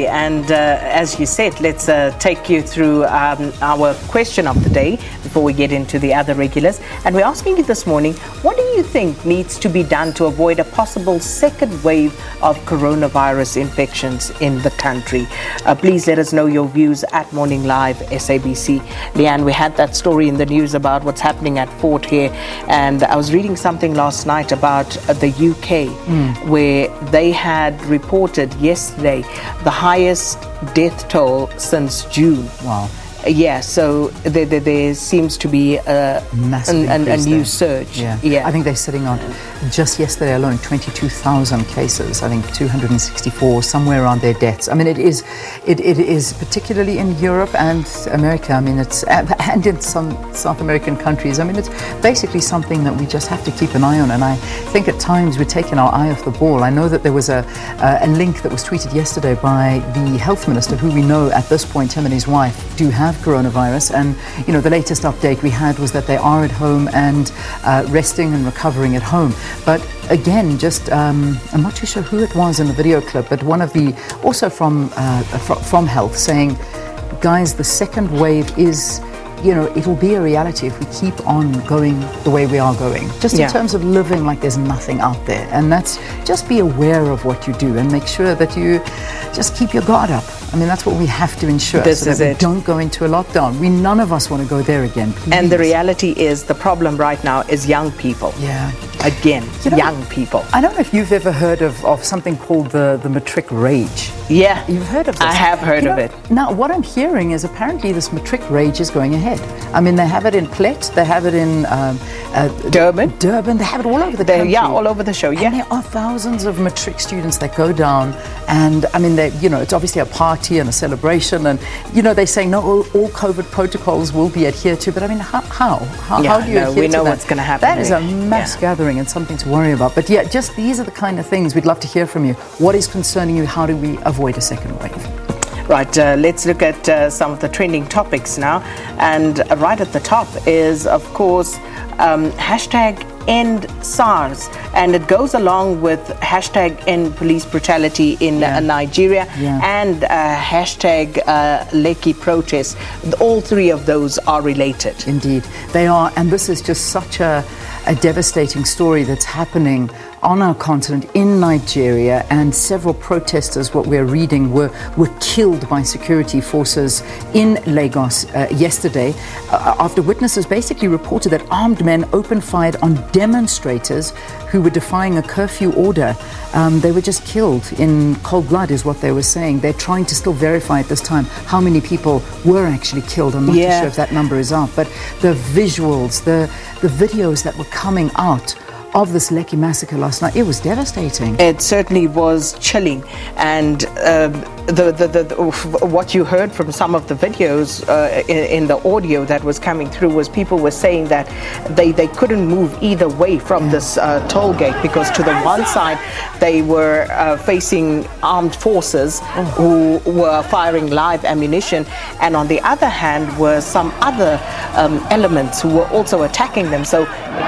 And as you said, let's take you through our question of the day before we get into the other regulars. And we're asking you this morning, what do you think needs to be done to avoid a possible second wave of coronavirus infections in the country? Please let us know your views at Morning Live SABC. Leanne, we had that story in the news about what's happening at Fort here. And I was reading something last night about the UK, where they had reported yesterday the highest death toll since June. Wow. Yeah, so there seems to be a new surge. Yeah. I think they're sitting on, just yesterday alone, 22,000 cases. I think 264, somewhere around their deaths. I mean, it is particularly in Europe and America. I mean, and in some South American countries. I mean, it's basically something that we just have to keep an eye on. And I think at times we're taking our eye off the ball. I know that there was a link that was tweeted yesterday by the health minister, who we know at this point, him and his wife, do have coronavirus, and the latest update we had was that they are at home and resting and recovering at home. But again, just I'm not too sure who it was in the video clip, but one of the, also from health, saying, guys, the second wave is, it will be a reality if we keep on going the way we are going. Just in terms of living like there's nothing out there. And that's, just be aware of what you do and make sure that you just keep your guard up. I mean, that's what we have to ensure, so that we don't go into a lockdown. None of us want to go there again, please. And the reality is, the problem right now is young people. Yeah. Again, young people. I don't know if you've ever heard of something called the matric rage. Yeah. You've heard of this? I have heard of it. Now, what I'm hearing is apparently this matric rage is going ahead. I mean, they have it in Plet, they have it in Durban, they have it all over the country. Yeah, all over the show, yeah. And there are thousands of matric students that go down, and I mean, it's obviously a party and a celebration, and they say no, all COVID protocols will be adhered to, but I mean, how do you adhere to that? We know what's going to happen. That is a mass gathering and something to worry about. But yeah, just these are the kind of things we'd love to hear from you. What is concerning you? How do we avoid a second wave? Right, let's look at some of the trending topics now. And right at the top is, of course, hashtag End SARS, and it goes along with hashtag End Police Brutality in Nigeria and hashtag Lekki protests. All three of those are related. Indeed, they are, and this is just such a devastating story that's happening on our continent in Nigeria, and several protesters, what we're reading, were killed by security forces in Lagos yesterday after witnesses basically reported that armed men opened fire on demonstrators who were defying a curfew order. They were just killed in cold blood is what they were saying. They're trying to still verify at this time how many people were actually killed. I'm not too sure if that number is out, but the visuals, the videos that were coming out of this Lekki massacre last night, it was devastating. It certainly was chilling, and what you heard from some of the videos in the audio that was coming through was people were saying that they couldn't move either way from this toll gate, because to the one side they were facing armed forces who were firing live ammunition, and on the other hand were some other elements who were also attacking them. So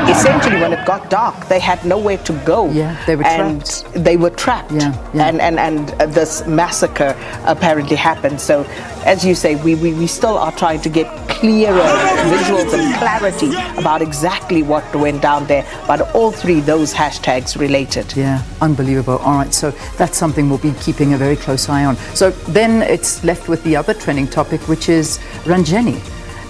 essentially, when it got dark, they had nowhere to go. Yeah, they were trapped. They were trapped. And this massacre apparently happened. So, as you say, we still are trying to get clearer visuals and clarity about exactly what went down there. But all three those hashtags related. Yeah, unbelievable. All right, so that's something we'll be keeping a very close eye on. So then it's left with the other trending topic, which is Ranjeni.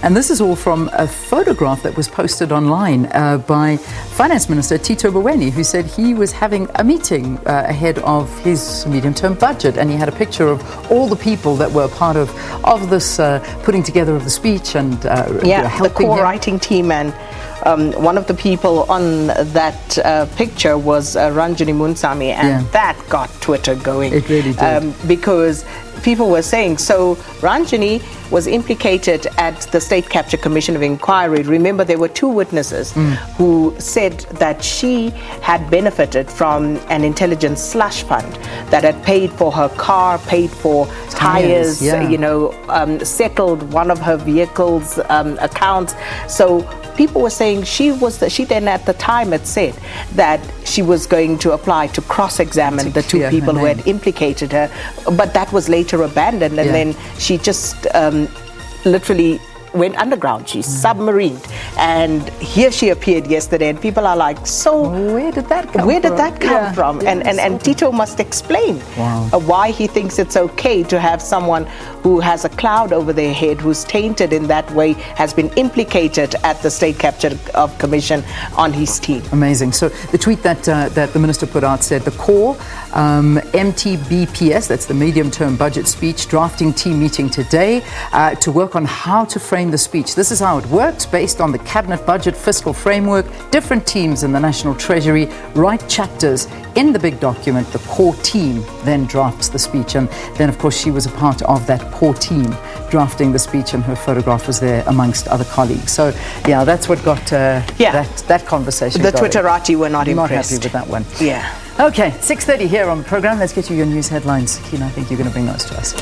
And this is all from a photograph that was posted online by Finance Minister Tito Mboweni, who said he was having a meeting ahead of his medium-term budget, and he had a picture of all the people that were part of this putting together of the speech and helping the core writing team. And one of the people on that picture was Ranjani Munsami, and that got Twitter going. It really did. Because people were saying, so Ranjani was implicated at the State Capture Commission of Inquiry. Remember, there were two witnesses who said that she had benefited from an intelligence slush fund that had paid for her car, paid for tires, settled one of her vehicle's accounts. So people were saying she then at the time had said that she was going to apply to cross-examine the two people who had implicated her, but that was later abandoned, and then she just literally went underground. She submarined, and here she appeared yesterday, and people are like, so where did that come from? And Tito must explain why he thinks it's okay to have someone who has a cloud over their head, who's tainted in that way, has been implicated at the State Capture of Commission on his team. Amazing. So the tweet that the minister put out said the core MTBPS, that's the medium-term budget speech, drafting team meeting today to work on how to frame the speech. This is how it works, based on the cabinet budget fiscal framework. Different teams in the National Treasury write chapters in the big document. The core team then drafts the speech, and then of course she was a part of that core team drafting the speech, and her photograph was there amongst other colleagues. So yeah, that's what got that conversation. The Twitterati were not impressed. Not happy with that one. Yeah. Okay, 6:30 here on the program. Let's get you your news headlines. Keen, I think you're going to bring those to us.